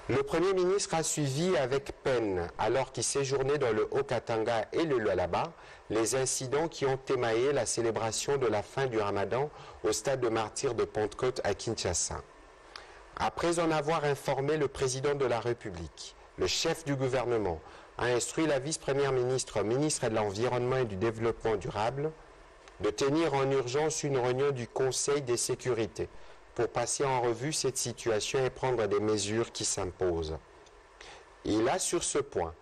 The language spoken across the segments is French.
Le Premier ministre a suivi avec peine, alors qu'il séjournait dans le Haut-Katanga et le Lualaba, les incidents qui ont émaillé la célébration de la fin du Ramadan au stade de martyrs de Pentecôte à Kinshasa. Après en avoir informé le président de la République, le chef du gouvernement a instruit la vice-première ministre, ministre de l'Environnement et du Développement durable, de tenir en urgence une réunion du Conseil des sécurités pour passer en revue cette situation et prendre des mesures qui s'imposent. Il a sur ce point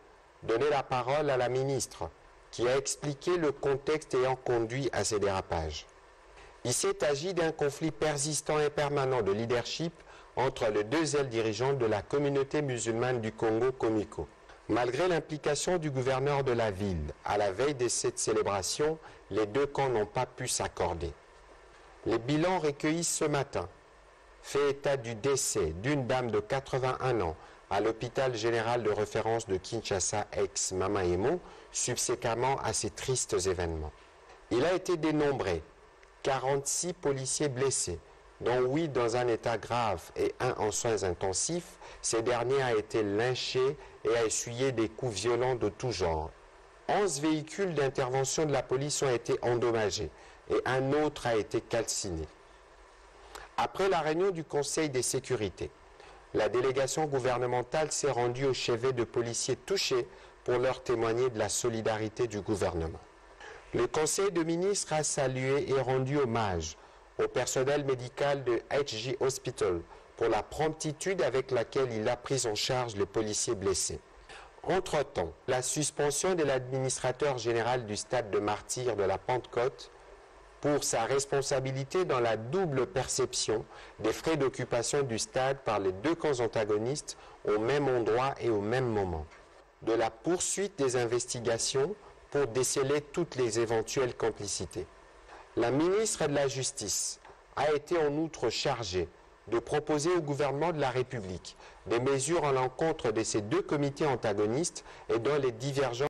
donné la parole à la ministre qui a expliqué le contexte ayant conduit à ces dérapages. Il s'est agi d'un conflit persistant et permanent de leadership entre les deux ailes dirigeantes de la communauté musulmane du Congo, Komiko. Malgré l'implication du gouverneur de la ville, à la veille de cette célébration, les deux camps n'ont pas pu s'accorder. Les bilans recueillis ce matin fait état du décès d'une dame de 81 ans à l'hôpital général de référence de Kinshasa ex-Mamaemo, subséquemment à ces tristes événements. Il a été dénombré 46 policiers blessés, dont 8 dans un état grave et 1 en soins intensifs. Ces derniers a été lynché et a essuyé des coups violents de tout genre. 11 véhicules d'intervention de la police ont été endommagés et un autre a été calciné. Après la réunion du Conseil des sécurités, la délégation gouvernementale s'est rendue au chevet de policiers touchés pour leur témoigner de la solidarité du gouvernement. Le Conseil de ministres a salué et rendu hommage au personnel médical de HG Hospital pour la promptitude avec laquelle il a pris en charge les policiers blessés. Entre-temps, la suspension de l'administrateur général du stade de martyrs de la Pentecôte pour sa responsabilité dans la double perception des frais d'occupation du stade par les deux camps antagonistes au même endroit et au même moment. De la poursuite des investigations pour déceler toutes les éventuelles complicités. La ministre de la Justice a été en outre chargée de proposer au gouvernement de la République des mesures à l'encontre de ces deux comités antagonistes et dont les divergences